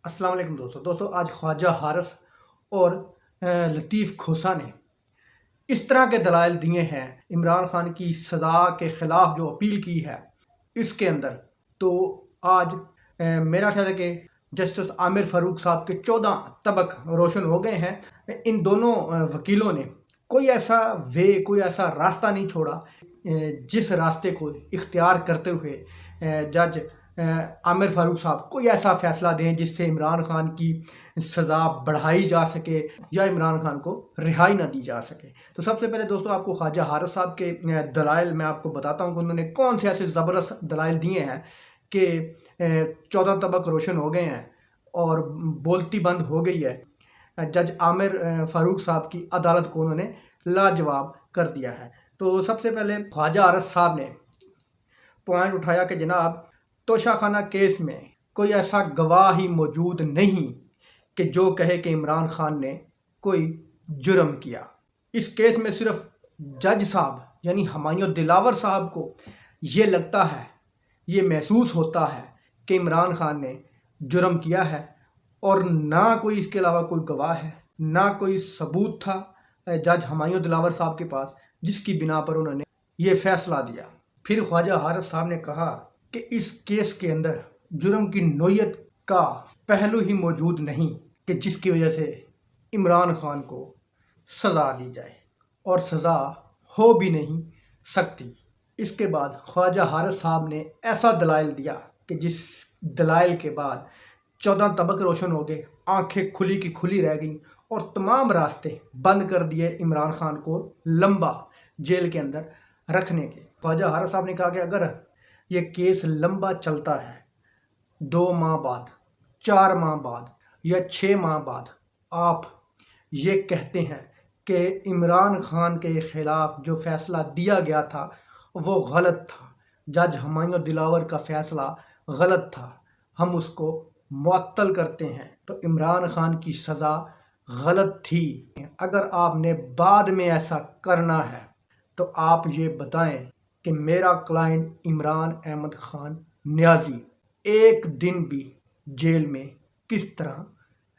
अस्सलाम वालेकुम दोस्तों आज ख्वाजा हारिस और लतीफ़ खोसा ने इस तरह के दलाइल दिए हैं इमरान खान की सज़ा के ख़िलाफ़ जो अपील की है इसके अंदर। तो आज मेरा ख्याल है कि जस्टिस आमिर फ़ारूक साहब के 14 तबक रोशन हो गए हैं। इन दोनों वकीलों ने कोई ऐसा रास्ता नहीं छोड़ा जिस रास्ते को इख्तियार करते हुए जज आमिर फ़ारूक साहब कोई ऐसा फ़ैसला दें जिससे इमरान खान की सज़ा बढ़ाई जा सके या इमरान खान को रिहाई ना दी जा सके। तो सबसे पहले दोस्तों आपको ख्वाजा हारिस साहब के दलाइल मैं आपको बताता हूँ कि उन्होंने कौन से ऐसे ज़बरदस्त दलाइल दिए हैं कि 14 तबक रोशन हो गए हैं और बोलती बंद हो गई है। जज आमिर फ़ारूक साहब की अदालत को उन्होंने लाजवाब कर दिया है। तो सबसे पहले ख्वाजा हारिस साहब ने पॉइंट उठाया कि जनाब तोशाखाना केस में कोई ऐसा गवाह ही मौजूद नहीं कि जो कहे कि इमरान खान ने कोई जुर्म किया। इस केस में सिर्फ जज साहब यानी हुमायूं दिलावर साहब को ये लगता है, ये महसूस होता है कि इमरान खान ने जुर्म किया है और ना कोई इसके अलावा कोई गवाह है, ना कोई सबूत था जज हुमायूं दिलावर साहब के पास जिसकी बिना पर उन्होंने ये फ़ैसला दिया। फिर ख्वाजा हारिस साहब ने कहा कि इस केस के अंदर जुर्म की नोयत का पहलू ही मौजूद नहीं कि जिसकी वजह से इमरान खान को सज़ा दी जाए, और सज़ा हो भी नहीं सकती। इसके बाद ख्वाजा हारिस साहब ने ऐसा दलाइल दिया कि जिस दलाइल के बाद 14 तबक रोशन हो गए, आंखें खुली की खुली रह गईं और तमाम रास्ते बंद कर दिए इमरान खान को लंबा जेल के अंदर रखने के। ख्वाजा हारिस साहब ने कहा कि अगर ये केस लंबा चलता है, 2 माह बाद, 4 माह बाद या 6 माह बाद आप ये कहते हैं कि इमरान खान के ख़िलाफ़ जो फ़ैसला दिया गया था वो गलत था, जज हुमायूं दिलावर का फ़ैसला गलत था, हम उसको मुअत्तल करते हैं, तो इमरान खान की सज़ा गलत थी। अगर आपने बाद में ऐसा करना है तो आप ये बताएं कि मेरा क्लाइंट इमरान अहमद ख़ान नियाज़ी एक दिन भी जेल में किस तरह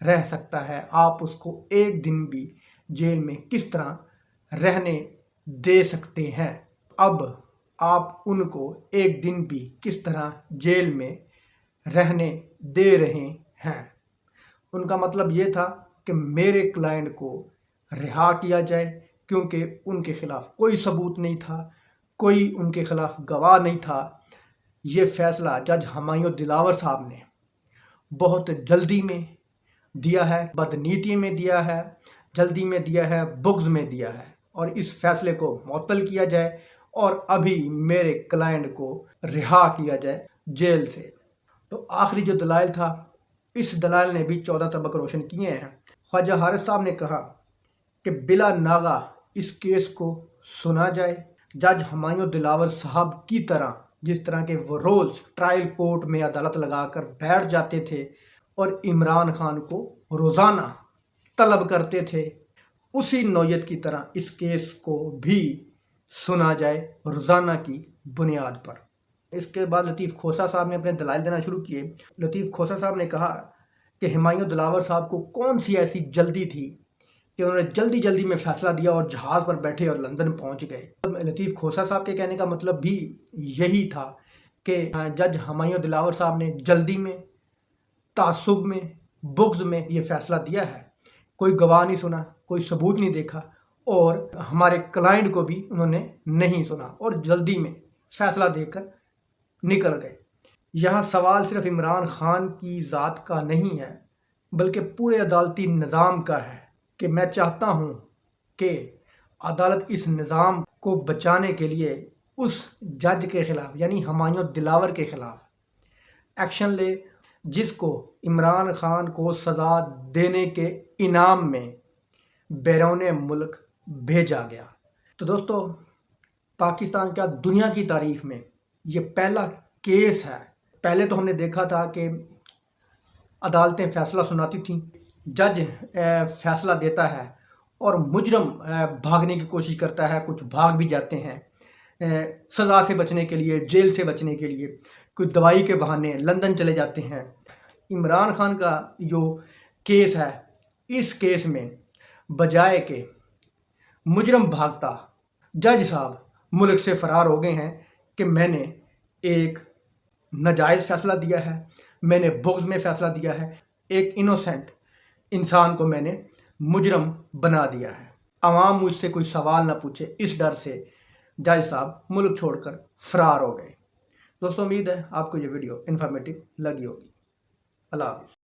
रह सकता है, आप उसको एक दिन भी जेल में किस तरह रहने दे सकते हैं। अब आप उनको एक दिन भी किस तरह जेल में रहने दे रहे हैं। उनका मतलब ये था कि मेरे क्लाइंट को रिहा किया जाए क्योंकि उनके ख़िलाफ़ कोई सबूत नहीं था, कोई उनके ख़िलाफ़ गवाह नहीं था। ये फ़ैसला जज हुमायूं दिलावर साहब ने बहुत जल्दी में दिया है, बदनीति में दिया है, जल्दी में दिया है, बुग़्ज़ में दिया है, और इस फ़ैसले को मुअत्तल किया जाए और अभी मेरे क्लाइंट को रिहा किया जाए जेल से। तो आखिरी जो दलाइल था, इस दलाइल ने भी 14 तबक रोशन किए हैं। ख्वाजा हारिस साहब ने कहा कि बिला नागा इस केस को सुना जाए, जज हुमायूं दिलावर साहब की तरह जिस तरह के वो रोज़ ट्रायल कोर्ट में अदालत लगाकर बैठ जाते थे और इमरान खान को रोज़ाना तलब करते थे, उसी नौयत की तरह इस केस को भी सुना जाए रोज़ाना की बुनियाद पर। इसके बाद लतीफ़ खोसा साहब ने अपने दलाइल देना शुरू किए। लतीफ़ खोसा साहब ने कहा कि हुमायूं दिलावर साहब को कौन सी ऐसी जल्दी थी कि उन्होंने जल्दी में फ़ैसला दिया और जहाज़ पर बैठे और लंदन पहुंच गए। लतीफ़ खोसा साहब के कहने का मतलब भी यही था कि जज हुमायूं दिलावर साहब ने जल्दी में, तासुब में, बुग़्ज़ में ये फ़ैसला दिया है, कोई गवाह नहीं सुना, कोई सबूत नहीं देखा और हमारे क्लाइंट को भी उन्होंने नहीं सुना और जल्दी में फ़ैसला देकर निकल गए। यहाँ सवाल सिर्फ इमरान खान की ज़ात का नहीं है बल्कि पूरे अदालती निज़ाम का है कि मैं चाहता हूँ कि अदालत इस निज़ाम को बचाने के लिए उस जज के ख़िलाफ़ यानी हुमायूं दिलावर के ख़िलाफ़ एक्शन ले जिसको इमरान खान को सज़ा देने के इनाम में बैरून मुल्क भेजा गया। तो दोस्तों पाकिस्तान का दुनिया की तारीख़ में ये पहला केस है। पहले तो हमने देखा था कि अदालतें फ़ैसला सुनाती थीं, जज फ़ैसला देता है और मुजरम भागने की कोशिश करता है, कुछ भाग भी जाते हैं सज़ा से बचने के लिए, जेल से बचने के लिए, कुछ दवाई के बहाने लंदन चले जाते हैं। عمران خان کا جو کیس ہے، اس کیس میں بجائے کہ مجرم بھاگتا، جج صاحب ملک سے فرار ہو گئے ہیں کہ میں نے ایک ناجائز فیصلہ دیا ہے، میں نے بغض میں فیصلہ دیا ہے، ایک انوسینٹ انسان کو میں نے مجرم بنا دیا ہے، عوام مجھ سے کوئی سوال نہ پوچھے، اس ڈر سے جج صاحب ملک چھوڑ کر فرار ہو گئے۔ دوستوں، امید ہے آپ کو یہ ویڈیو انفارمیٹو لگی ہوگی۔ اللہ حافظ۔